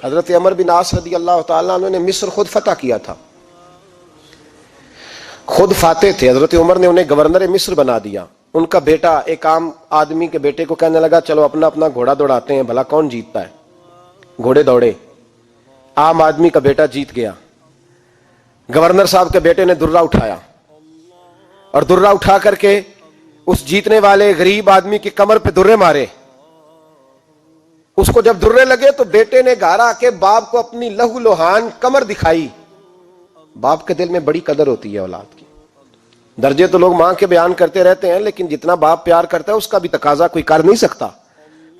حضرت عمر بن عاص رضی اللہ تعالیٰ عنہ نے مصر خود فتح کیا تھا، خود فاتح تھے. حضرت عمر نے انہیں گورنر مصر بنا دیا. ان کا بیٹا ایک عام آدمی کے بیٹے کو کہنے لگا چلو اپنا اپنا گھوڑا دوڑاتے ہیں، بھلا کون جیتتا ہے. گھوڑے دوڑے، عام آدمی کا بیٹا جیت گیا. گورنر صاحب کے بیٹے نے درہ اٹھایا اور درہ اٹھا کر کے اس جیتنے والے غریب آدمی کی کمر پہ درے مارے. اس کو جب درے لگے تو بیٹے نے گھر آ کے باپ کو اپنی لہو لوہان کمر دکھائی. باپ کے دل میں بڑی قدر ہوتی ہے اولاد کی. درجے تو لوگ ماں کے بیان کرتے رہتے ہیں، لیکن جتنا باپ پیار کرتا ہے اس کا بھی تقاضا کوئی کر نہیں سکتا.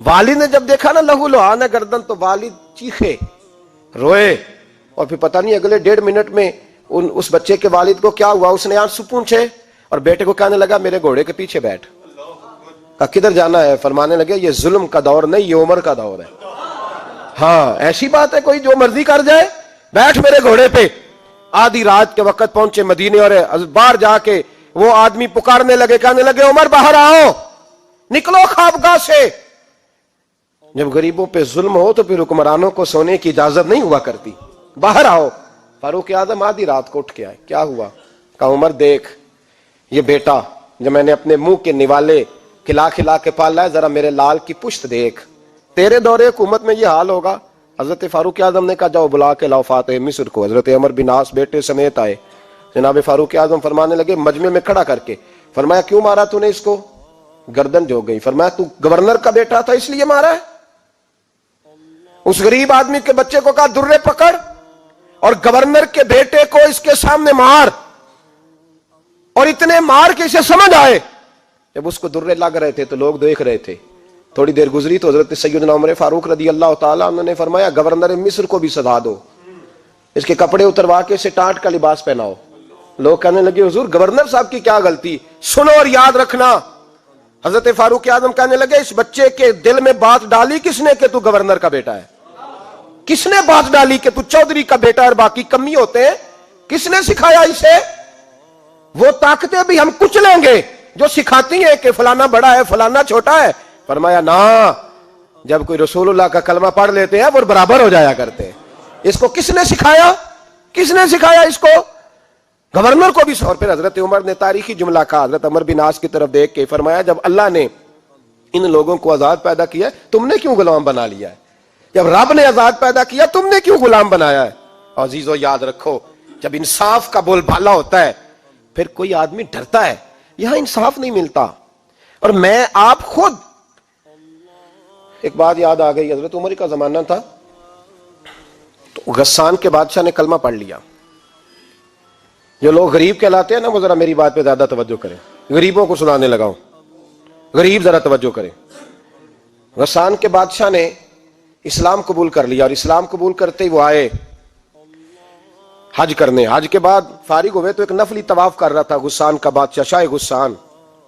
والد نے جب دیکھا نا لہو لوہان ہے گردن، تو والد چیخے، روئے، اور پھر پتہ نہیں اگلے 1.5 منٹ میں اس بچے کے والد کو کیا ہوا. اس نے آنسو پونچھے اور بیٹے کو کہنے لگا میرے گھوڑے کے پیچھے بیٹھ. کہا کدھر جانا ہے؟ فرمانے لگے یہ ظلم کا دور نہیں، یہ عمر کا دور ہے. ہاں ایسی بات ہے کوئی جو مرضی کر جائے؟ بیٹھ میرے گھوڑے پہ. آدھی رات کے وقت پہنچے مدینے اور باہر جا کے وہ آدمی پکارنے لگے، کہنے لگے عمر باہر آؤ، نکلو خوابگاہ سے. جب غریبوں پہ ظلم ہو تو پھر حکمرانوں کو سونے کی اجازت نہیں ہوا کرتی. باہر آؤ. فاروق اعظم آدھی رات کو اٹھ کے آئے. کیا ہوا؟ کہا عمر دیکھ، یہ بیٹا جو میں نے اپنے منہ کے نوالے کھلا کھلا کے پالا ہے، ذرا میرے لال کی پشت دیکھ. تیرے دور حکومت میں یہ حال ہوگا. حضرت فاروق اعظم نے کہا جاؤ بلا کے لاؤ فاتح مصر کو. حضرت عمر بن عاص بیٹے سمیت آئے. جناب فاروق اعظم فرمانے لگے مجمع میں کھڑا کر کے، فرمایا کیوں مارا تو نے اس کو؟ گردن جو گئی. فرمایا تو گورنر کا بیٹا تھا اس لیے مارا ہے؟ اس غریب آدمی کے بچے کو کہا درے پکڑ اور گورنر کے بیٹے کو اس کے سامنے مار، اور اتنے مار کے اسے سمجھ آئے. جب اس کو درے لگ رہے تھے تو لوگ دیکھ رہے تھے. تھوڑی دیر گزری تو حضرت سیدنا عمر فاروق رضی اللہ تعالیٰ عنہ نے فرمایا گورنر مصر کو بھی سزا دو، اس کے کپڑے اتروا کے اسے ٹاٹ کا لباس پہناؤ. لوگ کہنے لگے حضور گورنر صاحب کی کیا غلطی؟ سنو اور یاد رکھنا. حضرت فاروق اعظم کہنے لگے اس بچے کے دل میں بات ڈالی کس نے کہ تو گورنر کا بیٹا ہے؟ کس نے بات ڈالی کہ تو چودھری کا بیٹا اور باقی کمی ہوتے ہیں؟ کس نے سکھایا اسے؟ وہ طاقتیں بھی ہم کچھ لیں گے جو سکھاتی ہیں کہ فلانا بڑا ہے فلانا چھوٹا ہے. فرمایا نا، جب کوئی رسول اللہ کا کلمہ پڑھ لیتے ہیں وہ برابر ہو جایا کرتے ہیں. اس کو کس نے سکھایا؟ کس نے سکھایا اس کو؟ گورنر کو بھی. اور پھر حضرت عمر نے تاریخی جملہ کہا حضرت عمر بن عاص کی طرف دیکھ کے، فرمایا جب اللہ نے ان لوگوں کو آزاد پیدا کیا ہے تم نے کیوں غلام بنا لیا ہے؟ جب رب نے آزاد پیدا کیا تم نے کیوں غلام بنایا ہے؟ عزیزو یاد رکھو جب انصاف کا بول بالا ہوتا ہے پھر کوئی آدمی ڈرتا ہے. یہاں انصاف نہیں ملتا. اور میں آپ خود ایک بات یاد آ گئی. حضرت عمر کا زمانہ تھا تو غسان کے بادشاہ نے کلمہ پڑھ لیا. جو لوگ غریب کہلاتے ہیں نا وہ ذرا میری بات پہ زیادہ توجہ کریں. غریبوں کو سنانے لگا ہوں، غریب ذرا توجہ کریں. غسان کے بادشاہ نے اسلام قبول کر لیا اور اسلام قبول کرتے ہی وہ آئے حج کرنے. حج کے بعد فارغ ہوئے تو ایک نفلی طواف کر رہا تھا غسان کا بادشاہ شاہ غسان.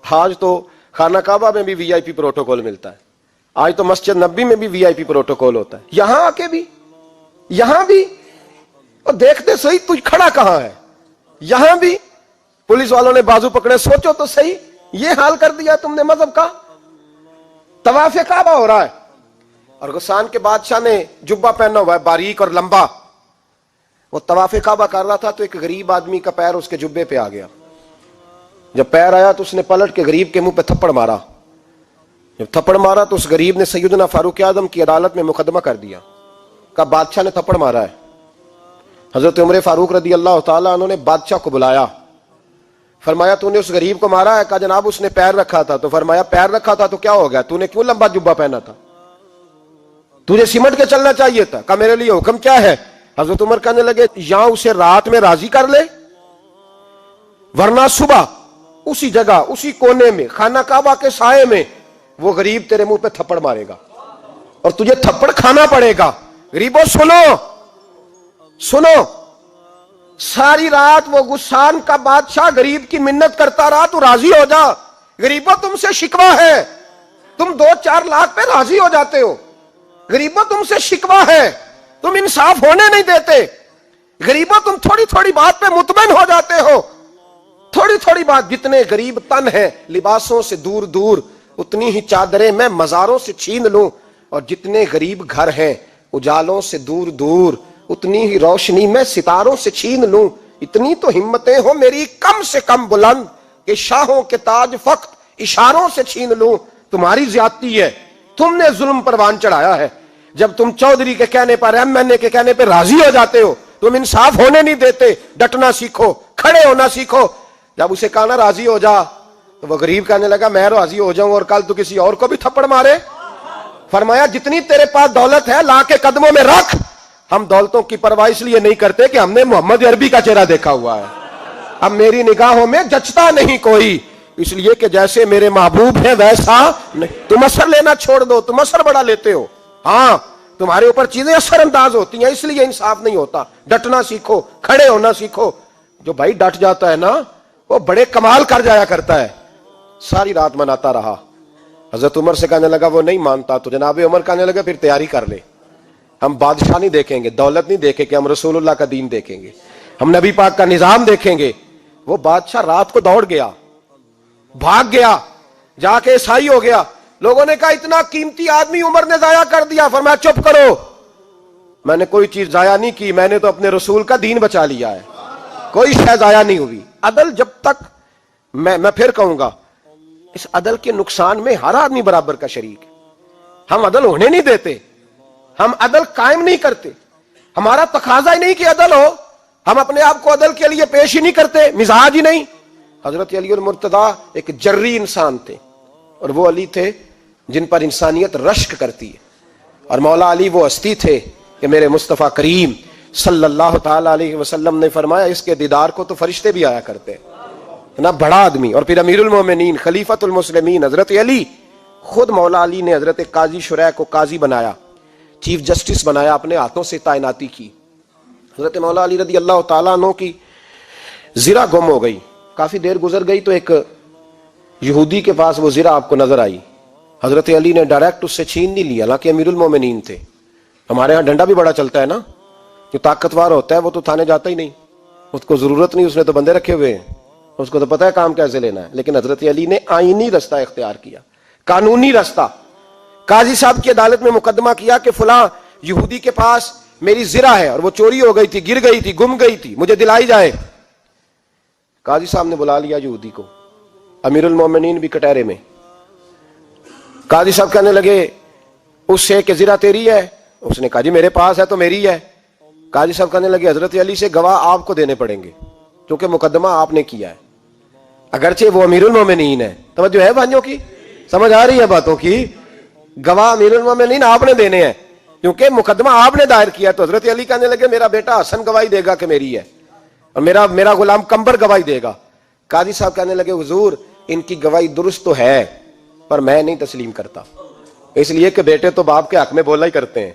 آج تو خانہ کعبہ میں بھی وی آئی پی پروٹوکول ملتا ہے، آج تو مسجد نبی میں بھی وی آئی پی پروٹوکول ہوتا ہے. یہاں آ کے بھی، یہاں بھی اور دیکھتے صحیح تو کھڑا کہاں ہے. یہاں بھی پولیس والوں نے بازو پکڑے. سوچو تو صحیح، یہ حال کر دیا تم نے مذہب کا. طواف کعبہ ہو رہا ہے اور غسان کے بادشاہ نے جبہ پہنا ہوا ہے باریک اور لمبا. وہ طواف کعبہ کر رہا تھا تو ایک غریب آدمی کا پیر اس کے جبے پہ آ گیا. جب پیر آیا تو اس نے پلٹ کے غریب کے منہ پہ تھپڑ مارا. جب تھپڑ مارا تو اس غریب نے سیدنا فاروق اعظم کی عدالت میں مقدمہ کر دیا. کہا بادشاہ نے تھپڑ مارا ہے. حضرت عمر فاروق رضی اللہ تعالیٰ عنہ نے بادشاہ کو بلایا. فرمایا تو نے اس غریب کو مارا ہے؟ کہا جناب اس نے پیر رکھا تھا. تو فرمایا پیر رکھا تھا تو کیا ہو گیا؟ تو نے کیوں لمبا جبہ پہنا تھا؟ تجھے سمٹ کے چلنا چاہیے تھا. کہا میرے لیے حکم کیا ہے؟ حضرت عمر کہنے لگے یا اسے رات میں راضی کر لے ورنہ صبح اسی جگہ اسی کونے میں خانہ کعبہ کے سائے میں وہ غریب تیرے منہ پہ تھپڑ مارے گا اور تجھے تھپڑ کھانا پڑے گا. غریبوں سنو سنو، ساری رات وہ غسان کا بادشاہ غریب کی منت کرتا رہا تو راضی ہو جا. غریبوں تم سے شکوہ ہے، تم 2-4 لاکھ پہ راضی ہو جاتے ہو. غریبوں تم سے شکوہ ہے، تم انصاف ہونے نہیں دیتے. غریبوں تم تھوڑی تھوڑی بات پہ مطمئن ہو جاتے ہو. تھوڑی تھوڑی بات، جتنے غریب تن ہیں لباسوں سے دور دور اتنی ہی چادریں میں مزاروں سے چھین لوں، اور جتنے غریب گھر ہیں اجالوں سے دور دور اتنی ہی روشنی میں ستاروں سے چھین لوں. اتنی تو ہمتیں ہو میری کم سے کم بلند کہ شاہوں کے تاج فقط اشاروں سے چھین لوں. تمہاری زیادتی ہے, تم نے ظلم پروان چڑھایا ہے. جب تم چودھری کے کہنے پر ایم این اے کے کہنے پہ راضی ہو جاتے ہو, تم انصاف ہونے نہیں دیتے. ڈٹنا سیکھو, کھڑے ہونا سیکھو. جب اسے کہا نا راضی ہو جا, تو وہ غریب کہنے لگا میں راضی ہو جاؤں اور کل تو کسی اور کو بھی تھپڑ مارے. فرمایا جتنی تیرے پاس دولت ہے لا کے قدموں میں رکھ. ہم دولتوں کی پرواہ اس لیے نہیں کرتے کہ ہم نے محمد عربی کا چہرہ دیکھا ہوا ہے. اب میری نگاہوں میں جچتا نہیں کوئی, اس لیے کہ جیسے میرے محبوب ہیں ویسا نہیں. تم اثر لینا چھوڑ دو, تم اثر بڑا لیتے ہو. ہاں تمہارے اوپر چیزیں اثر انداز ہوتی ہیں, اس لیے انصاف نہیں ہوتا. ڈٹنا سیکھو, کھڑے ہونا سیکھو. جو بھائی ڈٹ جاتا ہے نا وہ بڑے کمال کر جایا کرتا ہے. ساری رات مناتا رہا. حضرت عمر سے کہنے لگا وہ نہیں مانتا, تو جناب عمر کہنے لگا پھر تیاری کر لے. ہم بادشاہ نہیں دیکھیں گے, دولت نہیں دیکھیں گے, ہم رسول اللہ کا دین دیکھیں گے, ہم نبی پاک کا نظام دیکھیں گے. وہ بادشاہ رات کو دوڑ گیا, بھاگ گیا, جا کے عیسائی ہو گیا. لوگوں نے کہا اتنا قیمتی آدمی عمر نے ضائع کر دیا. فرمایا چپ کرو, میں نے کوئی چیز ضائع نہیں کی, میں نے تو اپنے رسول کا دین بچا لیا ہے. کوئی شے ضائع نہیں ہوئی. عدل جب تک میں پھر کہوں گا, اس عدل کے نقصان میں ہر آدمی برابر کا شریک ہے. ہم عدل ہونے نہیں دیتے, ہم عدل قائم نہیں کرتے. ہمارا تقاضا ہی نہیں کہ عدل ہو, ہم اپنے آپ کو عدل کے لیے پیش ہی نہیں کرتے, مزاج ہی نہیں. حضرت علی المرتضیٰ ایک جری انسان تھے, اور وہ علی تھے جن پر انسانیت رشک کرتی ہے. اور مولا علی وہ ہستی تھے کہ میرے مصطفیٰ کریم صلی اللہ تعالی علیہ وسلم نے فرمایا اس کے دیدار کو تو فرشتے بھی آیا کرتے. نا بڑا آدمی, اور پھر امیر المومنین خلیفۃ المسلمین حضرت علی. خود مولا علی نے حضرت قاضی شریح کو قاضی بنایا, چیف جسٹس بنایا, اپنے ہاتھوں سے تعیناتی کی. حضرت مولا علی رضی اللہ تعالیٰ عنہ کی زرہ گم ہو گئی. کافی دیر گزر گئی تو ایک یہودی کے پاس وہ زرہ آپ کو نظر آئی. حضرت علی نے ڈائریکٹ اس سے چھین نہیں لیا, حالانکہ امیر المومنین تھے. ہمارے ہاں ڈنڈا بھی بڑا چلتا ہے نا, جو طاقتور ہوتا ہے وہ تو تھانے جاتا ہی نہیں, اس کو ضرورت نہیں, اس نے تو بندے رکھے ہوئے ہیں, اس کو تو پتہ ہے کام کیسے لینا ہے. لیکن حضرت علی نے آئینی رستہ اختیار کیا, قانونی رستہ. قاضی صاحب کی عدالت میں مقدمہ کیا کہ فلاں یہودی کے پاس میری زرہ ہے اور وہ چوری ہو گئی تھی, گر گئی تھی, گم گئی تھی, مجھے دلائی جائے. قاضی صاحب نے بلا لیا یہودی کو, امیر المومنین بھی کٹہرے میں. قاضی صاحب کہنے لگے اس سے کہ زرہ تیری ہے؟ اس نے کہا جی میرے پاس ہے تو میری ہے. قاضی صاحب کہنے لگے حضرت علی سے گواہ آپ کو دینے پڑیں گے کیونکہ مقدمہ آپ نے کیا ہے, اگرچہ وہ امیر المومنین ہے. توجہ ہے بھائیوں کی, سمجھ آ رہی ہے باتوں کی؟ گواہ امیر المومنین آپ نے دینے ہیں کیونکہ مقدمہ آپ نے دائر کیا. تو حضرت علی کہنے لگے میرا بیٹا حسن گواہی دے گا کہ میری ہے, اور میرا غلام کمبر گواہی دے گا. قاضی صاحب کہنے لگے حضور ان کی گواہی درست تو ہے پر میں نہیں تسلیم کرتا, اس لیے کہ بیٹے تو باپ کے حق میں بولا ہی کرتے ہیں,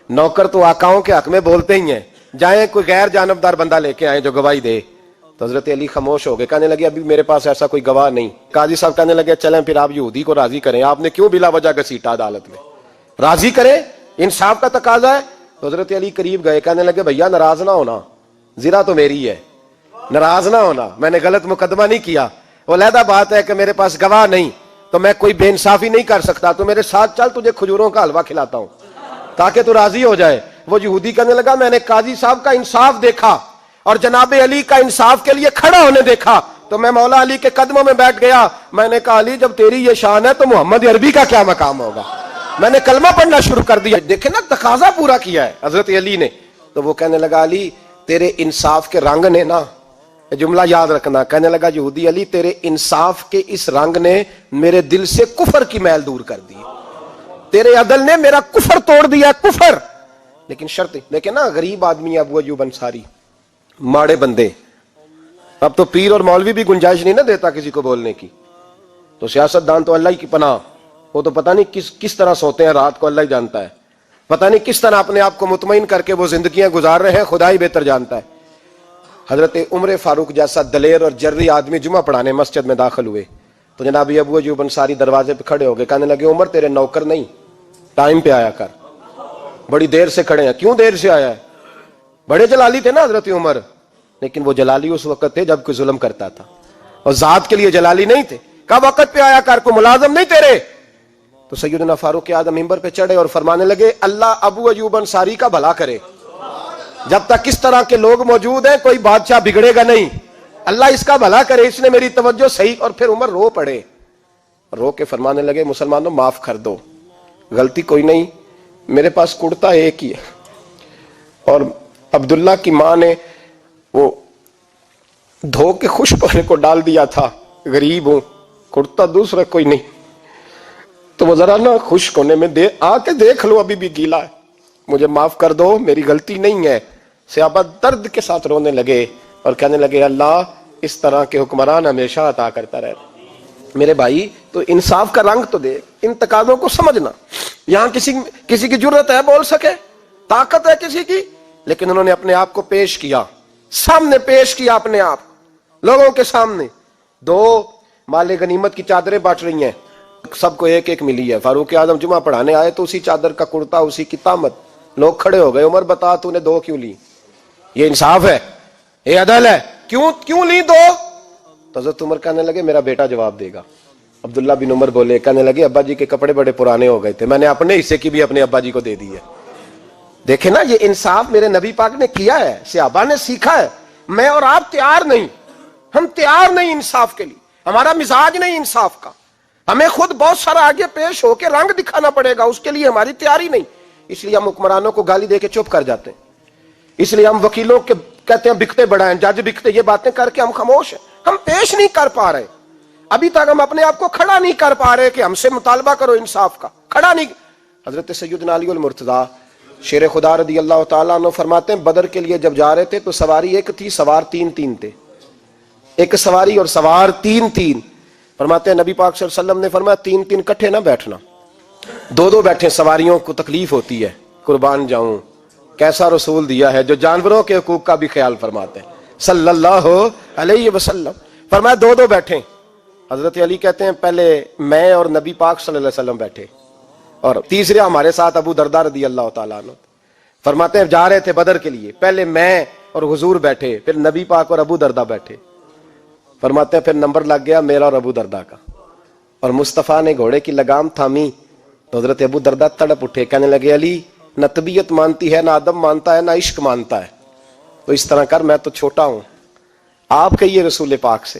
نوکر تو آقاؤں کے حق میں بولتے ہی ہیں. جائیں کوئی غیر جانبدار بندہ لے کے آئے جو گواہی دے. تو حضرت علی خاموش ہو گئے, کہنے لگے ابھی میرے پاس ایسا کوئی گواہ نہیں. قاضی صاحب کہنے لگے چلیں پھر آپ یہودی کو راضی کریں, آپ نے کیوں بلا وجہ گھسیٹا عدالت میں, راضی کریں, انصاف کا تقاضا ہے. تو حضرت علی قریب گئے, کہنے لگے بھیا ناراض نہ ہونا, زرہ تو میری ہے, ناراض نہ ہونا, میں نے غلط مقدمہ نہیں کیا. وہ علیحدہ بات ہے کہ میرے پاس گواہ نہیں تو میں کوئی بے انصافی نہیں کر سکتا, تو میرے ساتھ چل تجھے کھجوروں کا حلوہ کھلاتا ہوں تاکہ تو راضی ہو جائے. وہ یہودی کہنے لگا میں نے قاضی صاحب کا انصاف دیکھا اور جناب علی کا انصاف کے لیے کھڑا ہونے دیکھا تو میں مولا علی کے قدموں میں بیٹھ گیا. میں نے کہا علی جب تیری یہ شان ہے تو محمد عربی کا کیا مقام ہوگا. میں نے کلمہ پڑھنا شروع کر دیا. دیکھیں نا تقاضا پورا کیا ہے حضرت علی نے. تو وہ کہنے لگا علی تیرے انصاف کے رنگ نے نا, جملہ یاد رکھنا, کہنے لگا یہودی علی تیرے انصاف کے اس رنگ نے میرے دل سے کفر کی میل دور کر دی, تیرے عدل نے میرا کفر توڑ دیا, کفر. لیکن شرط دیکھیں نا, غریب آدمی ابو ایوب انصاری, ماڑے بندے, اب تو پیر اور مولوی بھی گنجائش نہیں نہ دیتا کسی کو بولنے کی. تو سیاست دان تو اللہ ہی کی پناہ, وہ تو پتہ نہیں کس طرح سوتے ہیں رات کو, اللہ ہی جانتا ہے. پتہ نہیں کس طرح اپنے آپ کو مطمئن کر کے وہ زندگیاں گزار رہے ہیں, خدا ہی بہتر جانتا ہے. حضرت عمر فاروق جیسا دلیر اور جرری آدمی جمعہ پڑھانے مسجد میں داخل ہوئے تو جناب ابو ایوب انصاری دروازے پہ کھڑے ہو گئے, کہنے لگے عمر تیرے نوکر نہیں, ٹائم پہ آیا کر, بڑی دیر سے کھڑے ہیں. کیوں دیر سے آیا ہے؟ بڑے جلالی تھے نا حضرت عمر, لیکن وہ جلالی اس وقت تھے جب کوئی ظلم کرتا تھا, اور ذات کے لیے جلالی نہیں تھے. کہا وقت پہ آیا کر, کو ملازم نہیں تیرے. تو سیدنا فاروق اعظم منبر پہ چڑھے اور فرمانے لگے اللہ ابو ایوب انصاری کا بھلا کرے، جب تک اس طرح کے لوگ موجود ہیں کوئی بادشاہ بگڑے گا نہیں، اللہ اس کا بھلا کرے، اس نے میری توجہ صحیح۔ اور پھر عمر رو پڑے، رو کے فرمانے لگے مسلمانوں معاف کر دو، غلطی کوئی نہیں، میرے پاس کرتا ایک ہی ہے، اور عبداللہ کی ماں نے وہ دھو کے خشک ہونے کو ڈال دیا تھا، غریب ہوں، کرتا دوسرا کوئی نہیں، تو وہ ذرا نا خشک ہونے میں آ کے دیکھ لو ابھی بھی گیلا ہے، مجھے معاف کر دو، میری غلطی نہیں ہے۔ صحابہ درد کے ساتھ رونے لگے اور کہنے لگے اللہ اس طرح کے حکمران ہمیشہ عطا کرتا رہے۔ میرے بھائی تو انصاف کا رنگ تو دے، ان تقاضوں کو سمجھنا۔ یہاں کسی کی جرت ہے بول سکے، طاقت ہے کسی کی، لیکن انہوں نے اپنے آپ کو پیش کیا، سامنے پیش کیا اپنے آپ لوگوں کے سامنے۔ دو مال غنیمت کی چادریں بانٹ رہی ہیں، سب کو ایک ایک ملی ہے۔ فاروق اعظم جمعہ پڑھانے آئے تو اسی چادر کا کرتا، اسی کی تامت، لوگ کھڑے ہو گئے، عمر بتا تو نے دو کیوں لی؟ یہ انصاف ہے، یہ عدل ہے، کیوں لی دو؟ تو حضرت عمر کہنے لگے میرا بیٹا جواب دے گا۔ عبداللہ بن عمر بولے، کہنے لگے ابا جی کے کپڑے بڑے پرانے ہو گئے تھے، میں نے اپنے حصے کی بھی اپنے ابا جی کو دے دی ہے۔ دیکھیں نا یہ انصاف میرے نبی پاک نے کیا ہے، صحابہ نے سیکھا ہے۔ میں اور آپ تیار نہیں، ہم تیار نہیں انصاف کے لیے، ہمارا مزاج نہیں انصاف کا، ہمیں خود بہت سارا آگے پیش ہو کے رنگ دکھانا پڑے گا، اس کے لیے ہماری تیاری نہیں۔ اس لیے ہم حکمرانوں کو گالی دے کے چپ کر جاتے ہیں، اس لیے ہم وکیلوں کے کہتے ہیں بکتے بڑا ہیں، جج بکتے، یہ باتیں کر کے ہم خاموش ہیں، ہم پیش نہیں کر پا رہے، ابھی تک ہم اپنے آپ کو کھڑا نہیں کر پا رہے کہ ہم سے مطالبہ کرو انصاف کا، کھڑا نہیں۔ حضرت سیدنا علی المرتضیٰ شیر خدا رضی اللہ تعالیٰ عنہ فرماتے ہیں بدر کے لیے جب جا رہے تھے تو سواری ایک تھی، سوار تین تھے، ایک سواری اور سوار تین۔ فرماتے ہیں نبی پاک صلی اللہ علیہ وسلم نے فرمایا تین کٹھے نہ بیٹھنا، دو بیٹھیں، سواریوں کو تکلیف ہوتی ہے، قربان جاؤں کیسا رسول دیا ہے جو جانوروں کے حقوق کا بھی خیال فرماتے ہیں صلی اللہ علیہ وسلم۔ فرمایا دو بیٹھیں۔ حضرت علی کہتے ہیں پہلے میں اور نبی پاک صلی اللہ علیہ وسلم بیٹھے، اور تیسرے ہمارے ساتھ ابو درداء رضی اللہ تعالیٰ عنہ۔ فرماتے ہیں جا رہے تھے بدر کے لیے، پہلے میں اور حضور بیٹھے، پھر نبی پاک اور ابو درداء بیٹھے۔ فرماتے ہیں پھر نمبر لگ گیا میرا اور ابو درداء کا، اور مصطفیٰ نے گھوڑے کی لگام تھامی تو حضرت ابو درداء تڑپ اٹھے، کہنے لگے علی نہ طبیعت مانتی ہے، نہ ادب مانتا ہے، نہ عشق مانتا ہے، تو اس طرح کر، میں تو چھوٹا ہوں، آپ کہیے رسول پاک سے،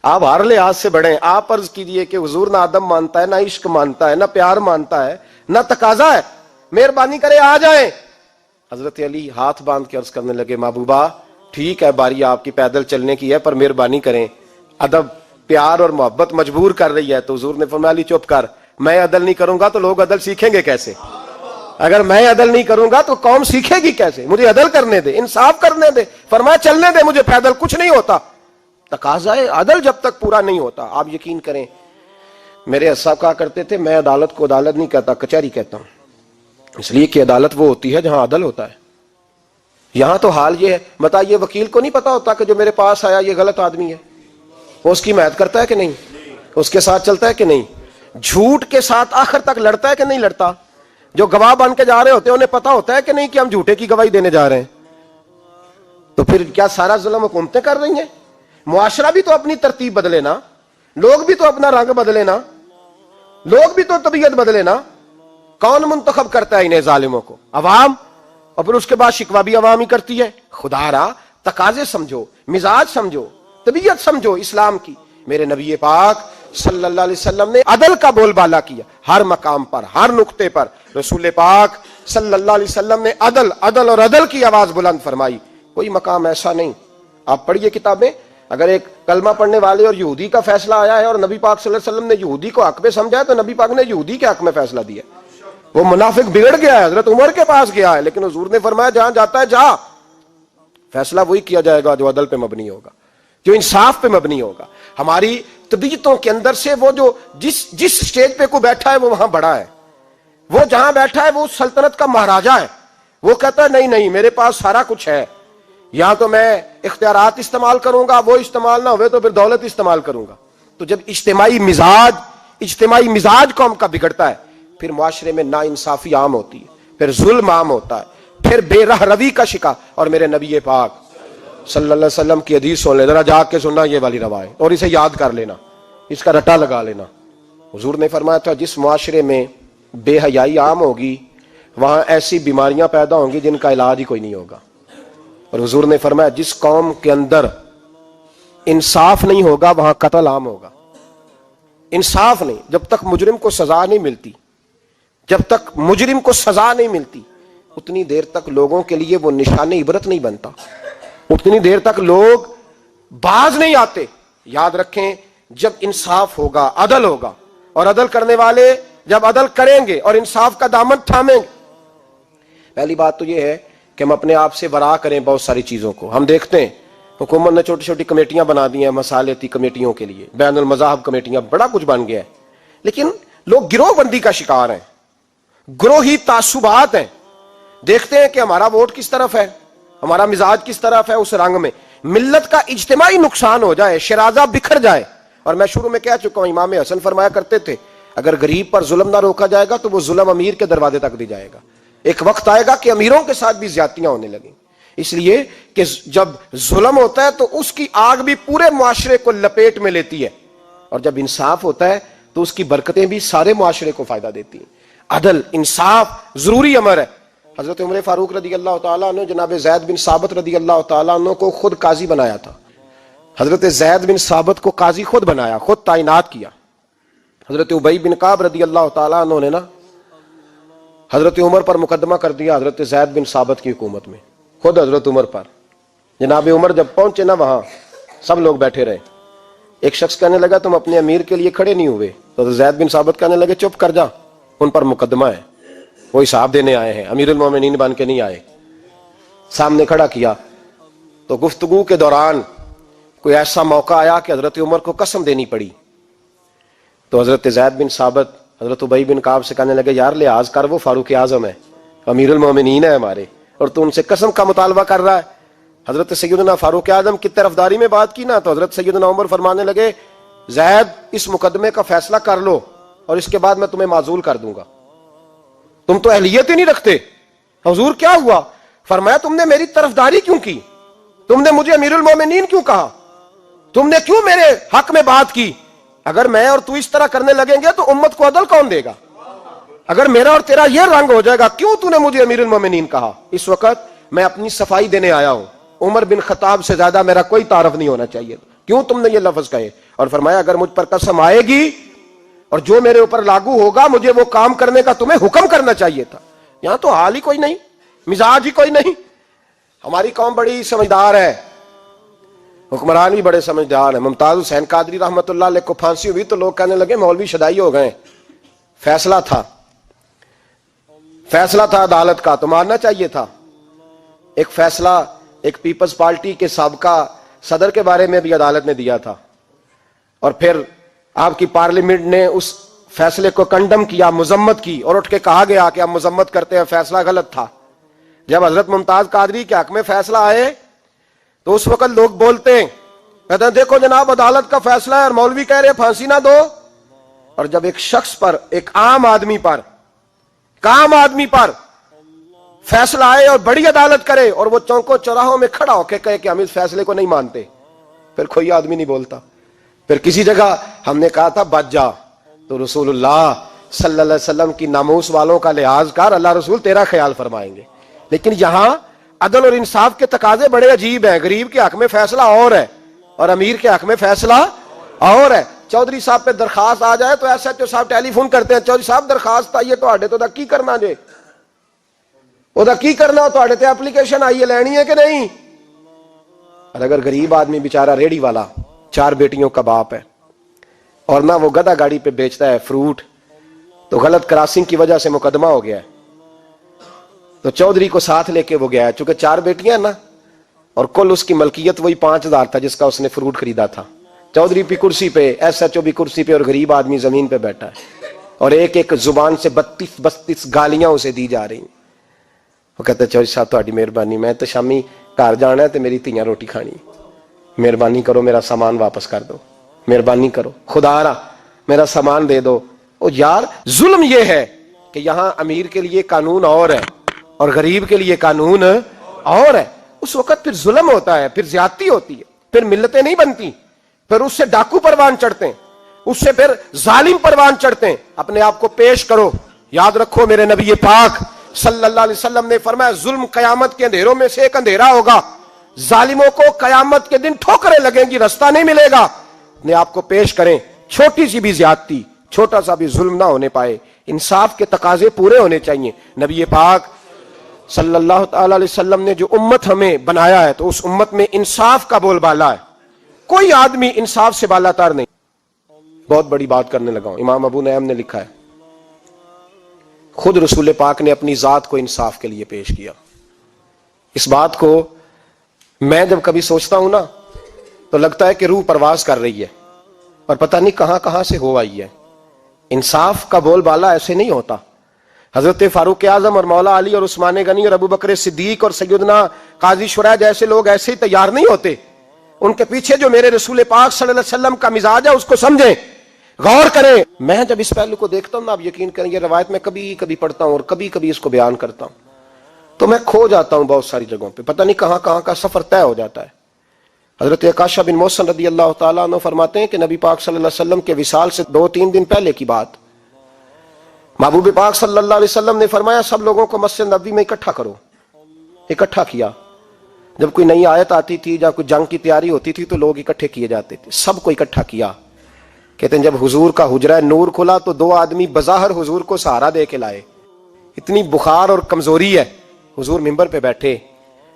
آپ ہر لحاظ سے بڑے ہیں، آپ عرض کیجئے کہ حضور نہ ادب مانتا ہے، نہ عشق مانتا ہے، نہ پیار مانتا ہے، نہ تقاضا ہے، مہربانی کرے آ جائیں۔ حضرت علی ہاتھ باندھ کے عرض کرنے لگے محبوبہ ٹھیک ہے باری آپ کی پیدل چلنے کی ہے، پر مہربانی کریں، ادب پیار اور محبت مجبور کر رہی ہے۔ تو حضور نے فرمایا علی چپ کر، میں عدل نہیں کروں گا تو لوگ عدل سیکھیں گے کیسے؟ اگر میں عدل نہیں کروں گا تو قوم سیکھے گی کیسے؟ مجھے عدل کرنے دے، انصاف کرنے دے، فرمایا چلنے دے مجھے پیدل، کچھ نہیں ہوتا۔ تقاضا عدل جب تک پورا نہیں ہوتا، آپ یقین کریں میرے صاحب کہا کرتے تھے میں عدالت کو عدالت نہیں کہتا، کچہری کہتا ہوں، اس لیے کہ عدالت وہ ہوتی ہے جہاں عدل ہوتا ہے۔ یہاں تو حال یہ ہے، بتائیے وکیل کو نہیں پتا ہوتا کہ جو میرے پاس آیا یہ غلط آدمی ہے، وہ اس کی حمایت کرتا ہے کہ نہیں، اس کے ساتھ چلتا ہے کہ نہیں، جھوٹ کے ساتھ آخر تک لڑتا ہے کہ نہیں لڑتا، جو گواہ بن کے جا رہے ہوتے ہیں انہیں پتا ہوتا ہے کہ نہیں کہ ہم جھوٹے کی گواہی دینے جا رہے ہیں، تو پھر کیا سارا ظلم حکومتیں کر رہی ہیں؟ معاشرہ بھی تو اپنی ترتیب بدلے نا، لوگ بھی تو اپنا رنگ بدلے نا، لوگ بھی تو طبیعت بدلے نا۔ کون منتخب کرتا ہے انہیں ظالموں کو؟ عوام، اور پھر اس کے بعد شکوہ بھی عوام ہی کرتی ہے۔ خدا را تقاضے سمجھو، مزاج سمجھو، طبیعت سمجھو اسلام کی۔ میرے نبی پاک صلی اللہ علیہ وسلم نے عدل کا بول بالا کیا، ہر مقام پر، ہر نقطے پر رسول پاک صلی اللہ علیہ وسلم نے عدل عدل اور عدل کی آواز بلند فرمائی۔ کوئی مقام ایسا نہیں، آپ پڑھیے کتابیں، اگر ایک کلمہ پڑھنے والے اور یہودی کا فیصلہ آیا ہے اور نبی پاک صلی اللہ علیہ وسلم نے یہودی کو حق میں سمجھا ہے تو نبی پاک نے یہودی کے حق میں فیصلہ دیا۔ وہ منافق بگڑ گیا ہے، حضرت عمر کے پاس گیا ہے، لیکن حضور نے فرمایا جہاں جاتا ہے جا، فیصلہ وہی کیا جائے گا جو عدل پہ مبنی ہوگا، جو انصاف پہ مبنی ہوگا۔ ہماری طبیعتوں کے اندر سے وہ جو جس سٹیج پہ کوئی بیٹھا ہے وہ وہاں بڑا ہے، وہ جہاں بیٹھا ہے وہ سلطنت کا مہاراجا ہے، وہ کہتا ہے نہیں نہیں میرے پاس سارا کچھ ہے، یا تو میں اختیارات استعمال کروں گا، وہ استعمال نہ ہوئے تو پھر دولت استعمال کروں گا۔ تو جب اجتماعی مزاج قوم کا بگڑتا ہے، پھر معاشرے میں ناانصافی عام ہوتی ہے، پھر ظلم عام ہوتا ہے، پھر بے رہ روی کا شکار۔ اور میرے نبی پاک صلی اللہ علیہ وسلم کی حدیث سن لے، ذرا جا کے سننا یہ والی روایت، اور اسے یاد کر لینا، اس کا رٹا لگا لینا۔ حضور نے فرمایا تھا جس معاشرے میں بے حیائی عام ہوگی وہاں ایسی بیماریاں پیدا ہوں گی جن کا علاج ہی کوئی نہیں ہوگا. اور حضور نے فرمایا جس قوم کے اندر انصاف نہیں ہوگا وہاں قتل عام ہوگا. انصاف نہیں، جب تک مجرم کو سزا نہیں ملتی، جب تک مجرم کو سزا نہیں ملتی اتنی دیر تک لوگوں کے لیے وہ نشان عبرت نہیں بنتا، اتنی دیر تک لوگ باز نہیں آتے. یاد رکھیں جب انصاف ہوگا، عدل ہوگا، اور عدل کرنے والے جب عدل کریں گے اور انصاف کا دامن تھامیں گے. پہلی بات تو یہ ہے کہ ہم اپنے آپ سے ورا کریں بہت ساری چیزوں کو. ہم دیکھتے ہیں حکومت نے چھوٹی چھوٹی کمیٹیاں بنا دی ہیں مصالحتی کمیٹیوں کے لیے، بین المذاہب کمیٹیاں، بڑا کچھ بن گیا ہے، لیکن لوگ گروہ بندی کا شکار ہیں، گروہی تعصبات ہیں. دیکھتے ہیں کہ ہمارا ووٹ کس طرف ہے، ہمارا مزاج کس طرف ہے، اس رنگ میں ملت کا اجتماعی نقصان ہو جائے، شرازہ بکھر جائے. اور میں شروع میں کہہ چکا ہوں، امام حسن فرمایا کرتے تھے اگر غریب پر ظلم نہ روکا جائے گا تو وہ ظلم امیر کے دروازے تک دی جائے گا. ایک وقت آئے گا کہ امیروں کے ساتھ بھی زیادتیاں ہونے لگیں، اس لیے کہ جب ظلم ہوتا ہے تو اس کی آگ بھی پورے معاشرے کو لپیٹ میں لیتی ہے، اور جب انصاف ہوتا ہے تو اس کی برکتیں بھی سارے معاشرے کو فائدہ دیتی ہیں. عدل انصاف ضروری امر ہے. حضرت عمر فاروق رضی اللہ تعالیٰ عنہ جناب زید بن ثابت رضی اللہ تعالیٰ عنہ کو خود قاضی بنایا تھا. حضرت زید بن ثابت کو قاضی خود بنایا، خود تعینات کیا. حضرت ابی بن کعب رضی اللہ تعالیٰ عنہ نے نا حضرت عمر پر مقدمہ کر دیا حضرت زید بن ثابت کی حکومت میں، خود حضرت عمر پر. جناب عمر جب پہنچے نا وہاں سب لوگ بیٹھے رہے. ایک شخص کہنے لگا تم اپنے امیر کے لیے کھڑے نہیں ہوئے، تو حضرت زید بن ثابت کہنے لگے چپ کر جا، ان پر مقدمہ ہے، وہ حساب دینے آئے ہیں، امیر المومنین بن کے نہیں آئے. سامنے کھڑا کیا تو گفتگو کے دوران کوئی ایسا موقع آیا کہ حضرت عمر کو قسم دینی پڑی. تو حضرت زید بن ثابت حضرت ابی بن کعب سے کہنے لگے یار لحاظ کر، وہ فاروق اعظم ہے، امیر المومنین ہے ہمارے، اور تو ان سے قسم کا مطالبہ کر رہا ہے. حضرت سیدنا فاروق اعظم کی طرفداری میں بات کی نا تو حضرت سیدنا عمر فرمانے لگے زید اس مقدمے کا فیصلہ کر لو اور اس کے بعد میں تمہیں معزول کر دوں گا، تم تو اہلیت ہی نہیں رکھتے. حضور کیا ہوا؟ فرمایا تم نے میری طرفداری کیوں کی، تم نے مجھے امیر المومنین کیوں کہا، تم نے کیوں میرے حق میں بات کی؟ اگر میں اور تو اس طرح کرنے لگیں گے تو امت کو عدل کون دے گا؟ اگر میرا اور تیرا یہ رنگ ہو جائے گا، کیوں تو نے مجھے امیر المومنین کہا؟ اس وقت میں اپنی صفائی دینے آیا ہوں، عمر بن خطاب سے زیادہ میرا کوئی تعارف نہیں ہونا چاہیے، کیوں تم نے یہ لفظ کہے؟ اور فرمایا اگر مجھ پر قسم آئے گی اور جو میرے اوپر لاگو ہوگا مجھے وہ کام کرنے کا تمہیں حکم کرنا چاہیے تھا. یہاں تو حال ہی کوئی نہیں، مزاج ہی کوئی نہیں. ہماری قوم بڑی سمجھدار ہے، حکمران بھی بڑے سمجھدار ہیں. ممتاز حسین قادری رحمۃ اللہ علیہ کو پھانسی ہوئی تو لوگ کہنے لگے مولوی شدائی ہو گئے. فیصلہ تھا عدالت کا تو ماننا چاہیے تھا. ایک فیصلہ ایک پیپلز پارٹی کے سابقہ صدر کے بارے میں بھی عدالت نے دیا تھا، اور پھر آپ کی پارلیمنٹ نے اس فیصلے کو کنڈم کیا، مذمت کی، اور اٹھ کے کہا گیا کہ ہم مذمت کرتے ہیں، فیصلہ غلط تھا. جب حضرت ممتاز قادری کے حق میں فیصلہ آئے تو اس وقت لوگ بولتے ہیں، کہتے ہیں دیکھو جناب عدالت کا فیصلہ ہے اور مولوی کہہ رہے پھانسی نہ دو. اور جب ایک شخص پر، ایک عام آدمی پر فیصلہ آئے اور بڑی عدالت کرے اور وہ چوکوں چوراہوں میں کھڑا ہو کے کہے کہ ہم اس فیصلے کو نہیں مانتے، پھر کوئی آدمی نہیں بولتا. پھر کسی جگہ ہم نے کہا تھا بچ جا، تو رسول اللہ صلی اللہ علیہ وسلم کی ناموس والوں کا لحاظ کر، اللہ رسول تیرا خیال فرمائیں گے. لیکن یہاں عدل اور انصاف کے تقاضے بڑے عجیب ہیں. غریب کے حق میں فیصلہ اور ہے اور امیر کے حق میں فیصلہ اور ہے. چودھری صاحب پہ درخواست آ جائے تو ایس ایچ او صاحب ٹیلی فون کرتے ہیں، چودھری صاحب درخواست آئی ہے تواڈے تو کی کرنا جے، وہ کی کرنا تواڈے تے اپلیکیشن آئی ہے، لینی ہے کہ نہیں؟ اور اگر غریب آدمی بیچارہ ریڑھی والا 4 بیٹیوں کا باپ ہے اور نہ وہ گدھا گاڑی پہ بیچتا ہے فروٹ، تو غلط کراسنگ کی وجہ سے مقدمہ ہو گیا ہے، تو چودھری کو ساتھ لے کے وہ گیا ہے، چونکہ 4 بیٹیاں نا اور کل اس کی ملکیت وہی 5000 تھا جس کا اس نے فروٹ خریدا تھا. چودھری بھی کرسی پہ، ایس ایچ او بھی کرسی پہ، اور غریب آدمی زمین پہ بیٹھا ہے، اور ایک ایک زبان سے 32 گالیاں اسے دی جا رہی ہیں. وہ کہتے ہیں چودھری صاحب تہاڈی مہربانی، میں تو شامی گھر جانا ہے تو میری تیاں روٹی کھانی، مہربانی کرو میرا سامان واپس کر دو، مہربانی کرو خدا را میرا سامان دے دو. او یار ظلم یہ ہے کہ یہاں امیر کے لیے قانون اور ہے اور غریب کے لیے قانون اور ہے. اس وقت پھر ظلم ہوتا ہے، پھر زیادتی ہوتی ہے، پھر ملتیں نہیں بنتی، پھر اس سے ڈاکو پروان چڑھتے ہیں. اس سے پھر ظالم پروان چڑھتے ہیں. اپنے آپ کو پیش کرو. یاد رکھو میرے نبی پاک صلی اللہ علیہ وسلم نے فرمایا ظلم قیامت کے اندھیروں میں سے ایک اندھیرا ہوگا. ظالموں کو قیامت کے دن ٹھوکریں لگیں گی, رستہ نہیں ملے گا. اپنے آپ کو پیش کریں, چھوٹی سی بھی زیادتی, چھوٹا سا بھی ظلم نہ ہونے پائے. انصاف کے تقاضے پورے ہونے چاہیے. نبی پاک صلی اللہ تعالی علیہ وسلم نے جو امت ہمیں بنایا ہے تو اس امت میں انصاف کا بول بالا ہے. کوئی آدمی انصاف سے بالا تر نہیں. بہت بڑی بات کرنے لگا ہوں. امام ابو نعیم نے لکھا ہے, خود رسول پاک نے اپنی ذات کو انصاف کے لیے پیش کیا. اس بات کو میں جب کبھی سوچتا ہوں نا تو لگتا ہے کہ روح پرواز کر رہی ہے اور پتہ نہیں کہاں کہاں سے ہو آئی ہے. انصاف کا بول بالا ایسے نہیں ہوتا. حضرت فاروق اعظم اور مولا علی اور عثمان غنی اور ابو بکر صدیق اور سیدنا قاضی شرح جیسے لوگ ایسے ہی تیار نہیں ہوتے. ان کے پیچھے جو میرے رسول پاک صلی اللہ علیہ وسلم کا مزاج ہے اس کو سمجھیں, غور کریں. میں جب اس پہلو کو دیکھتا ہوں نا, آپ یقین کریں یہ روایت میں کبھی کبھی پڑھتا ہوں اور کبھی کبھی اس کو بیان کرتا ہوں تو میں کھو جاتا ہوں بہت ساری جگہوں پہ. پتہ نہیں کہاں کہاں کا سفر طے ہو جاتا ہے. حضرت عکاشہ بن محصن رضی اللہ تعالیٰ عنہ فرماتے ہیں کہ نبی پاک صلی اللہ علیہ وسلم کے وصال سے 2-3 دن پہلے کی بات, محبوب پاک صلی اللہ علیہ وسلم نے فرمایا سب لوگوں کو مسجد نبوی میں اکٹھا کرو. اکٹھا کیا. جب کوئی نئی آیت آتی تھی یا کوئی جنگ کی تیاری ہوتی تھی تو لوگ اکٹھے کیے جاتے تھے. سب کو اکٹھا کیا. کہتے ہیں جب حضور کا حجرہ نور کھلا تو 2 آدمی بظاہر حضور کو سہارا دے کے لائے. اتنی بخار اور کمزوری ہے. حضور منبر پہ بیٹھے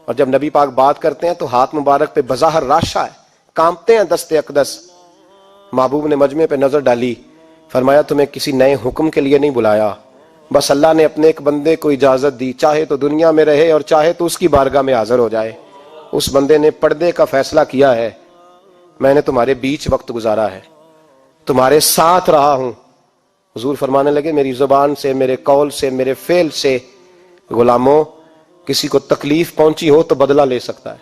اور جب نبی پاک بات کرتے ہیں تو ہاتھ مبارک پہ بظاہر راشا ہے, کانپتے ہیں دست اقدس. محبوب نے مجمع پہ نظر ڈالی, فرمایا تمہیں کسی نئے حکم کے لیے نہیں بلایا, بس اللہ نے اپنے ایک بندے کو اجازت دی, چاہے تو دنیا میں رہے اور چاہے تو اس کی بارگاہ میں حاضر ہو جائے. اس بندے نے پردے کا فیصلہ کیا ہے. میں نے تمہارے بیچ وقت گزارا ہے, تمہارے ساتھ رہا ہوں. حضور فرمانے لگے میری زبان سے, میرے قول سے, میرے فعل سے غلاموں کسی کو تکلیف پہنچی ہو تو بدلہ لے سکتا ہے.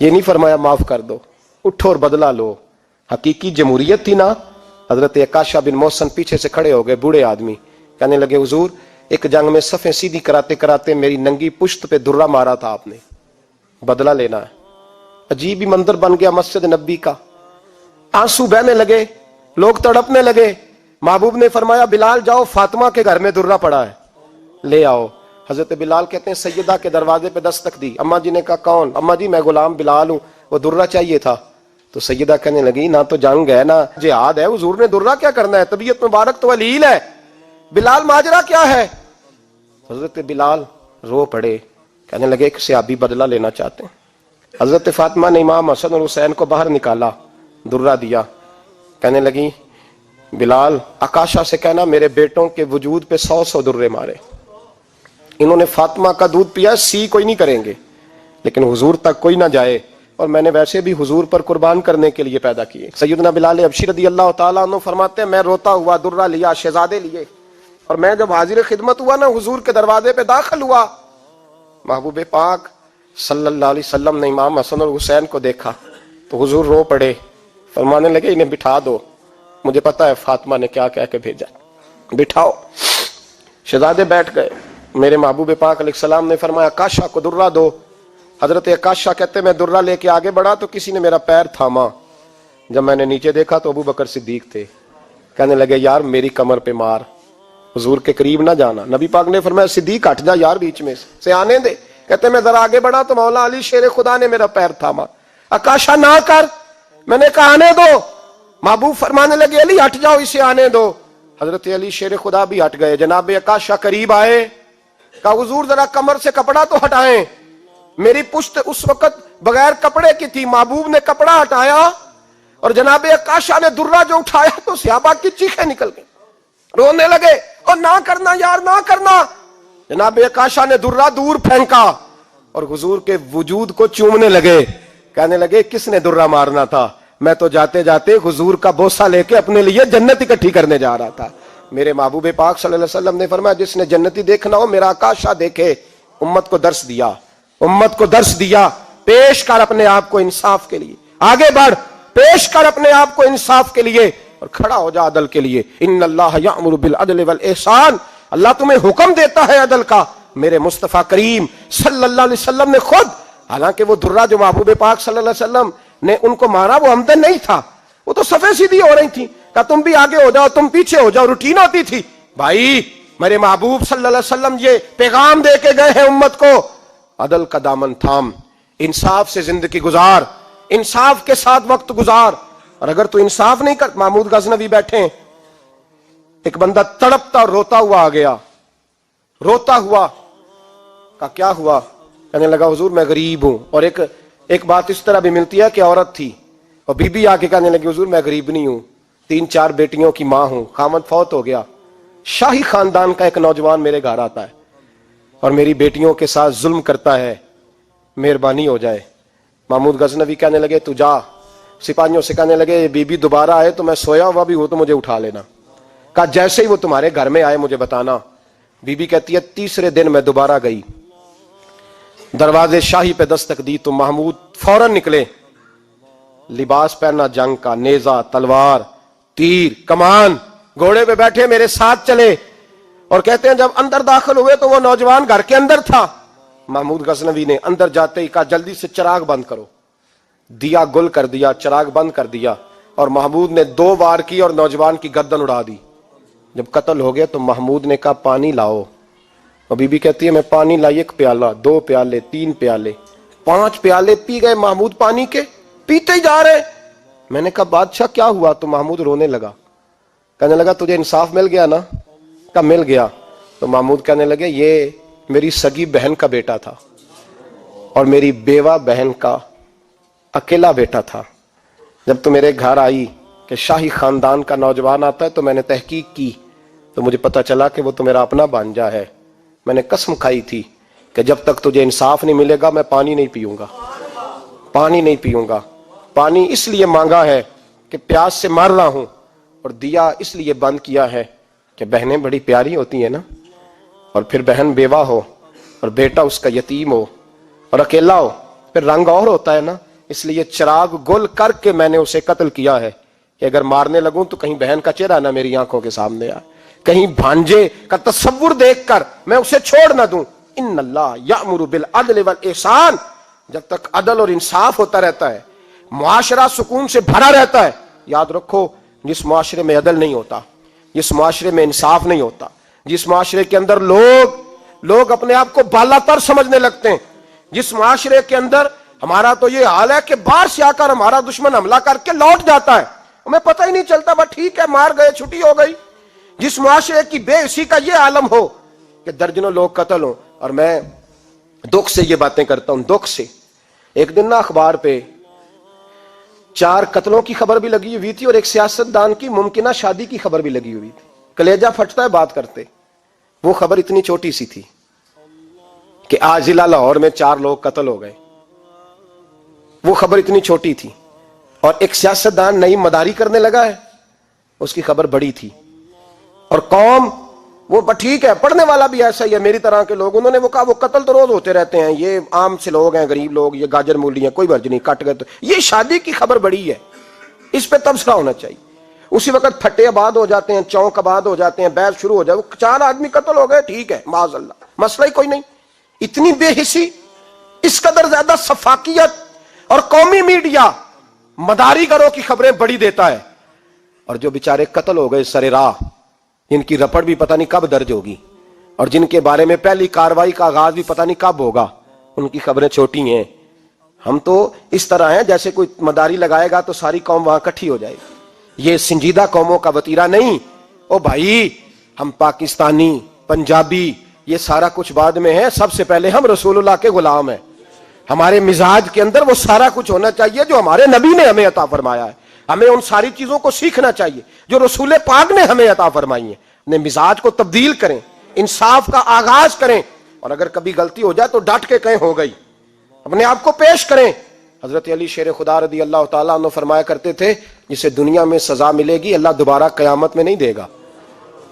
یہ نہیں فرمایا معاف کر دو, اٹھو اور بدلہ لو. حقیقی جمہوریت تھی نا. حضرت عکاشہ بن محصن پیچھے سے کھڑے ہو گئے, بوڑھے آدمی, کہنے لگے حضور ایک جنگ میں صفیں سیدھی کراتے کراتے میری ننگی پشت پہ درہ مارا تھا آپ نے, بدلہ لینا ہے. عجیب ہی منظر بن گیا مسجد نبی کا. آنسو بہنے لگے, لوگ تڑپنے لگے. محبوب نے فرمایا بلال جاؤ, فاطمہ کے گھر میں درہ پڑا ہے, لے آؤ. حضرت بلال کہتے ہیں سیدہ کے دروازے پہ دستک دی. اماں جی نے کہا کون؟ اماں جی میں غلام بلال ہوں, وہ درہ چاہیے تھا. تو سیدہ کہنے لگی نہ تو جنگ ہے نہ جہاد ہے, حضور نے درہ کیا کرنا ہے, طبیعت مبارک تو علیل ہے. بلال ماجرا کیا ہے؟ حضرت بلال رو پڑے, کہنے لگے ایک صحابی بدلہ لینا چاہتے ہیں. حضرت فاطمہ نے امام حسن اور حسین کو باہر نکالا, درہ دیا. کہنے لگی بلال عکاشہ سے کہنا میرے بیٹوں کے وجود پہ 100 درے مارے. انہوں نے فاطمہ کا دودھ پیا, سی کوئی نہیں کریں گے, لیکن حضور تک کوئی نہ جائے, اور میں نے ویسے بھی حضور پر قربان کرنے کے لیے پیدا کیے. سیدنا بلال حبشی رضی اللہ تعالیٰ عنہ فرماتے ہیں میں روتا ہوا درہ لیا, شہزادے لیے, اور میں جب حاضر خدمت ہوا نا حضور کے دروازے پہ داخل ہوا, محبوب پاک صلی اللہ علیہ وسلم نے امام حسن اور حسین کو دیکھا تو حضور رو پڑے, فرمانے لگے انہیں بٹھا دو, مجھے پتا ہے فاطمہ نے کیا کہہ کے بھیجا, بٹھاؤ. شہزادے بیٹھ گئے. میرے محبوب پاک علیہ السلام نے فرمایا عکاشہ کو درہ دو. حضرت عکاشہ کہتے میں درہ لے کے آگے بڑھا تو کسی نے میرا پیر تھاما. جب میں نے نیچے دیکھا تو ابو بکر صدیق تھے. کہنے لگے یار میری کمر پہ مار, حضور کے قریب نہ جانا. نبی پاک نے فرمایا صدیق ہٹ جا یار بیچ میں سے آنے دے. کہتے میں ذرا آگے بڑھا تو مولا علی شیر خدا نے میرا پیر تھاما. عکاشہ نہ کر, میں نے کہا آنے دو. محبوب فرمانے لگے علی ہٹ جاؤ, اسے آنے دو. حضرت علی شیر خدا بھی ہٹ گئے. جناب عکاشہ قریب آئے, کہا حضور ذرا کمر سے کپڑا تو ہٹائیں, میری پشت اس وقت بغیر کپڑے کی تھی. محبوب نے کپڑا ہٹایا اور جناب عکاشہ نے درہ جو اٹھایا تو صحابہ کی چیخیں نکل گئی, رونے لگے اور نہ کرنا یار نہ کرنا. جناب عکاشہ نے درہ دور پھینکا اور حضور کے وجود کو چومنے لگے. کہنے لگے کس نے درہ مارنا تھا, میں تو جاتے جاتے حضور کا بوسہ لے کے اپنے لیے جنت اکٹھی کرنے جا رہا تھا. میرے محبوب پاک صلی اللہ علیہ وسلم نے فرمایا جس نے جنتی دیکھنا ہو میرا عکاشہ دیکھے. امت کو درس دیا, امت کو درس دیا. پیش کر اپنے آپ کو انصاف کے لیے, آگے بڑھ, پیش کر اپنے آپ کو انصاف کے لیے اور کھڑا ہو جا عدل کے لیے. ان اللہ یأمر بالعدل والاحسان, اللہ تمہیں حکم دیتا ہے عدل کا. میرے مصطفیٰ کریم صلی اللہ علیہ وسلم نے خود, حالانکہ وہ درہ جو محبوب پاک صلی اللہ علیہ وسلم نے ان کو مارا وہ ہمدن نہیں تھا, وہ تو صفیں سیدھی ہو رہی تھی. کہا تم بھی آگے ہو جاؤ، تم پیچھے ہو جاؤ، روٹین ہوتی تھی۔ بھائی میرے محبوب صلی اللہ علیہ وسلم یہ پیغام دے کے گئے ہیں امت کو، عدل کا دامن تھام، انصاف سے زندگی گزار، انصاف کے ساتھ وقت گزار۔ اور اگر تو انصاف نہیں کر، محمود غزنوی بیٹھے ہیں، ایک بندہ تڑپتا اور روتا ہوا آ گیا، روتا ہوا، کہا کیا ہوا؟ کہنے لگا حضور میں غریب ہوں۔ اور ایک بات اس طرح بھی ملتی ہے کہ عورت تھی اور بی بی آ کے کہنے لگی حضور میں غریب نہیں ہوں، 3-4 بیٹیوں کی ماں ہوں، خامد فوت ہو گیا، شاہی خاندان کا ایک نوجوان میرے گھر آتا ہے اور میری بیٹیوں کے ساتھ ظلم کرتا ہے، مہربانی ہو جائے۔ محمود غزنوی کہنے لگے تو جا، سپاہیوں سے کہنے لگے بی بی دوبارہ آئے تو میں سویا ہوا بھی ہو تو مجھے اٹھا لینا۔ کہا جیسے ہی وہ تمہارے گھر میں آئے مجھے بتانا۔ بی بی کہتی ہے تیسرے دن میں دوبارہ گئی، دروازے شاہی پہ دستک دی تو محمود فوراً نکلے، لباس پہنا جنگ کا، نیزہ، تلوار، تیر، کمان، گھوڑے پہ بیٹھے میرے ساتھ چلے، اور کہتے ہیں جب اندر داخل ہوئے تو وہ نوجوان گھر کے اندر تھا۔ محمود غزنوی نے اندر جاتے ہی کہا جلدی سے چراغ بند کرو، دیا گل کر دیا، چراغ بند کر دیا، اور محمود نے 2 وار کی اور نوجوان کی گردن اڑا دی۔ جب قتل ہو گیا تو محمود نے کہا پانی لاؤ، اور بی بی کہتی ہے میں پانی لائی، 1 پیالہ، 2 پیالے، 3 پیالے، 5 پیالے پی گئے محمود پانی کے، پیتے ہی جا رہے۔ میں نے کہا بادشاہ کیا ہوا؟ تو محمود رونے لگا، کہنے لگا تجھے انصاف مل گیا نا؟ کہا مل گیا۔ تو محمود کہنے لگے یہ میری سگی بہن کا بیٹا تھا اور میری بیوہ بہن کا اکیلا بیٹا تھا۔ جب تو میرے گھر آئی کہ شاہی خاندان کا نوجوان آتا ہے تو میں نے تحقیق کی تو مجھے پتا چلا کہ وہ تو میرا اپنا بھانجا ہے۔ میں نے قسم کھائی تھی کہ جب تک تجھے انصاف نہیں ملے گا میں پانی نہیں پیوں گا، پانی نہیں پیوں گا۔ پانی اس لیے مانگا ہے کہ پیاس سے مر رہا ہوں، اور دیا اس لیے بند کیا ہے کہ بہنیں بڑی پیاری ہوتی ہیں نا، اور پھر بہن بیوہ ہو اور بیٹا اس کا یتیم ہو اور اکیلا ہو پھر رنگ اور ہوتا ہے نا، اس لیے چراغ گل کر کے میں نے اسے قتل کیا ہے کہ اگر مارنے لگوں تو کہیں بہن کا چہرہ نہ میری آنکھوں کے سامنے آئے، کہیں بھانجے کا تصور دیکھ کر میں اسے چھوڑ نہ دوں۔ ان اللہ یأمر بالعدل والاحسان، جب تک عدل اور انصاف ہوتا رہتا ہے، معاشرہ سکون سے بھرا رہتا ہے۔ یاد رکھو جس معاشرے میں عدل نہیں ہوتا، جس معاشرے میں انصاف نہیں ہوتا، جس معاشرے کے اندر لوگ اپنے آپ کو بالا تر سمجھنے لگتے ہیں، جس معاشرے کے اندر ہمارا تو یہ حال ہے کہ باہر سے آ کر ہمارا دشمن حملہ کر کے لوٹ جاتا ہے، ہمیں پتہ ہی نہیں چلتا، بس ٹھیک ہے مار گئے چھٹی ہو گئی۔ جس معاشرے کی بے حسی کا یہ عالم ہو کہ درجنوں لوگ قتل ہوں، اور میں دکھ سے یہ باتیں کرتا ہوں، دکھ سے۔ ایک دن نا اخبار پہ 4 قتلوں کی خبر بھی لگی ہوئی تھی اور ایک سیاستدان کی ممکنہ شادی کی خبر بھی لگی ہوئی تھی، کلیجہ پھٹتا ہے بات کرتے۔ وہ خبر اتنی چھوٹی سی تھی کہ آج ضلع لاہور میں 4 لوگ قتل ہو گئے، وہ خبر اتنی چھوٹی تھی، اور ایک سیاستدان نئی مداری کرنے لگا ہے، اس کی خبر بڑی تھی۔ اور قوم وہ ٹھیک ہے، پڑھنے والا بھی ایسا ہی ہے، میری طرح کے لوگ، انہوں نے وہ کہا وہ قتل تو روز ہوتے رہتے ہیں، یہ عام سے لوگ ہیں، غریب لوگ، یہ گاجر مولی ہیں، کوئی برج نہیں، کٹ گئے تو یہ شادی کی خبر بڑی ہے، اس پہ تبصرہ ہونا چاہیے۔ اسی وقت پھٹے آباد ہو جاتے ہیں، چونک آباد ہو جاتے ہیں، بحث شروع ہو جائے، 4 آدمی قتل ہو گئے، ٹھیک ہے معاذ اللہ، مسئلہ ہی کوئی نہیں۔ اتنی بے حسی، اس قدر زیادہ سفاکیت، اور قومی میڈیا مداری گروں کی خبریں بڑی دیتا ہے، اور جو بیچارے قتل ہو گئے سر راہ، جن کی رپٹ بھی پتہ نہیں کب درج ہوگی، اور جن کے بارے میں پہلی کاروائی کا آغاز بھی پتہ نہیں کب ہوگا، ان کی خبریں چھوٹی ہیں۔ ہم تو اس طرح ہیں جیسے کوئی مداری لگائے گا تو ساری قوم وہاں اکٹھی ہو جائے گی، یہ سنجیدہ قوموں کا وتیرہ نہیں۔ او بھائی، ہم پاکستانی، پنجابی، یہ سارا کچھ بعد میں ہے، سب سے پہلے ہم رسول اللہ کے غلام ہیں۔ ہمارے مزاج کے اندر وہ سارا کچھ ہونا چاہیے جو ہمارے نبی نے ہمیں عطا فرمایا ہے، ہمیں ان ساری چیزوں کو سیکھنا چاہیے جو رسول پاک نے ہمیں عطا فرمائی ہیں۔ اپنے مزاج کو تبدیل کریں، انصاف کا آغاز کریں، اور اگر کبھی غلطی ہو جائے تو ڈٹ کے کہیں ہو گئی، اپنے آپ کو پیش کریں۔ حضرت علی شیر خدا رضی اللہ تعالیٰ عنہ فرمایا کرتے تھے جسے دنیا میں سزا ملے گی اللہ دوبارہ قیامت میں نہیں دے گا،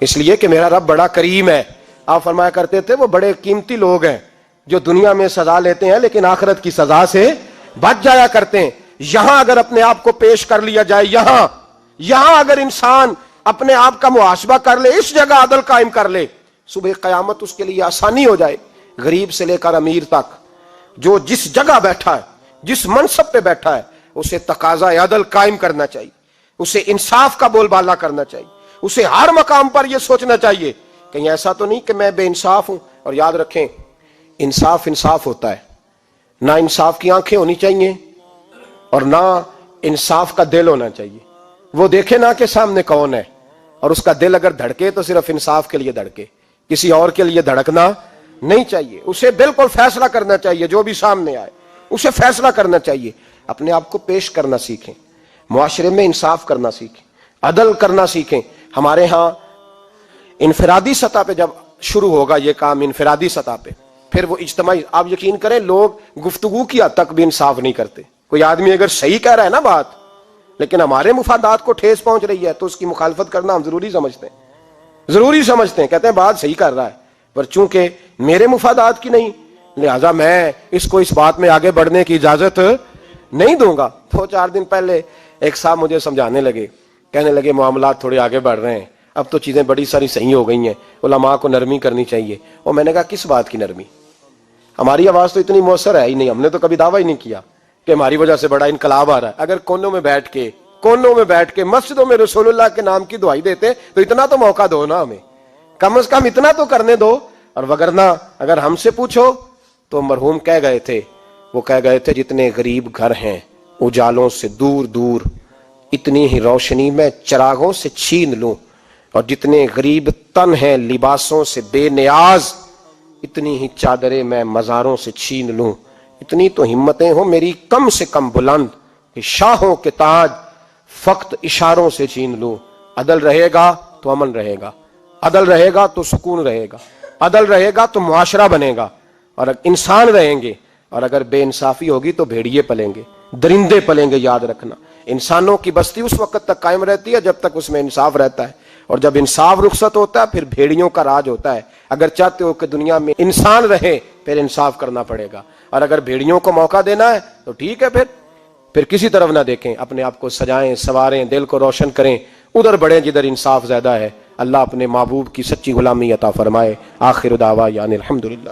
اس لیے کہ میرا رب بڑا کریم ہے۔ آپ فرمایا کرتے تھے وہ بڑے قیمتی لوگ ہیں جو دنیا میں سزا لیتے ہیں لیکن آخرت کی سزا سے بچ جایا کرتے ہیں۔ یہاں اگر اپنے آپ کو پیش کر لیا جائے، یہاں اگر انسان اپنے آپ کا محاسبہ کر لے، اس جگہ عدل قائم کر لے، صبح قیامت اس کے لیے آسانی ہو جائے۔ غریب سے لے کر امیر تک جو جس جگہ بیٹھا ہے، جس منصب پہ بیٹھا ہے، اسے تقاضا عدل قائم کرنا چاہیے۔ اسے انصاف کا بول بالا کرنا چاہیے، اسے ہر مقام پر یہ سوچنا چاہیے کہیں ایسا تو نہیں کہ میں بے انصاف ہوں۔ اور یاد رکھیں، انصاف انصاف ہوتا ہے، نہ انصاف کی آنکھیں ہونی چاہیے اور نہ انصاف کا دل ہونا چاہیے۔ وہ دیکھے نہ کہ سامنے کون ہے، اور اس کا دل اگر دھڑکے تو صرف انصاف کے لیے دھڑکے، کسی اور کے لیے دھڑکنا نہیں چاہیے۔ اسے بالکل فیصلہ کرنا چاہیے، جو بھی سامنے آئے اسے فیصلہ کرنا چاہیے۔ اپنے آپ کو پیش کرنا سیکھیں، معاشرے میں انصاف کرنا سیکھیں، عدل کرنا سیکھیں۔ ہمارے ہاں انفرادی سطح پہ جب شروع ہوگا یہ کام، انفرادی سطح پہ، پھر وہ اجتماعی، آپ یقین کریں لوگ گفتگو کی حد تک بھی انصاف نہیں کرتے۔ کوئی آدمی اگر صحیح کہہ رہا ہے نا بات، لیکن ہمارے مفادات کو ٹھیس پہنچ رہی ہے تو اس کی مخالفت کرنا ہم ضروری سمجھتے ہیں، کہتے ہیں بات صحیح کر رہا ہے، پر چونکہ میرے مفادات کی نہیں، لہذا میں اس کو اس بات میں آگے بڑھنے کی اجازت نہیں دوں گا۔ 2-4 دن پہلے ایک صاحب مجھے سمجھانے لگے، کہنے لگے معاملات تھوڑے آگے بڑھ رہے ہیں، اب تو چیزیں بڑی ساری صحیح ہو گئی ہیں، علماء کو نرمی کرنی چاہیے۔ اور میں نے کہا کس بات کی نرمی؟ ہماری آواز تو اتنی مؤثر ہے ہی نہیں، ہم نے تو کبھی دعویٰ ہی نہیں کیا کہ ہماری وجہ سے بڑا انقلاب آ رہا ہے۔ اگر کونوں میں بیٹھ کے مسجدوں میں رسول اللہ کے نام کی دعائی دیتے تو اتنا تو موقع دو نا، ہمیں کم از کم اتنا تو کرنے دو۔ اور وگرنہ اگر ہم سے پوچھو تو مرحوم کہہ گئے تھے جتنے غریب گھر ہیں اجالوں سے دور دور، اتنی ہی روشنی میں چراغوں سے چھین لوں، اور جتنے غریب تن ہیں لباسوں سے بے نیاز، اتنی ہی چادریں میں مزاروں سے چھین لوں۔ اتنی تو ہمتیں ہوں میری کم سے کم بلند کہ شاہوں کے تاج فقط اشاروں سے چھین لوں۔ عدل رہے گا تو امن رہے گا، عدل رہے گا تو سکون رہے گا، عدل رہے گا تو معاشرہ بنے گا، اور انسان رہیں گے۔ اور اگر بے انصافی ہوگی تو بھیڑیے پلیں گے، درندے پلیں گے۔ یاد رکھنا، انسانوں کی بستی اس وقت تک قائم رہتی ہے جب تک اس میں انصاف رہتا ہے، اور جب انصاف رخصت ہوتا ہے پھر بھیڑیوں کا راج ہوتا ہے۔ اگر چاہتے ہو کہ دنیا میں انسان رہے پھر انصاف کرنا پڑے گا، اور اگر بھیڑیوں کو موقع دینا ہے تو ٹھیک ہے، پھر کسی طرف نہ دیکھیں، اپنے آپ کو سجائیں، سنواریں، دل کو روشن کریں، ادھر بڑھیں جدھر انصاف زیادہ ہے۔ اللہ اپنے محبوب کی سچی غلامی عطا فرمائے۔ آخر دعوانا الحمدللہ۔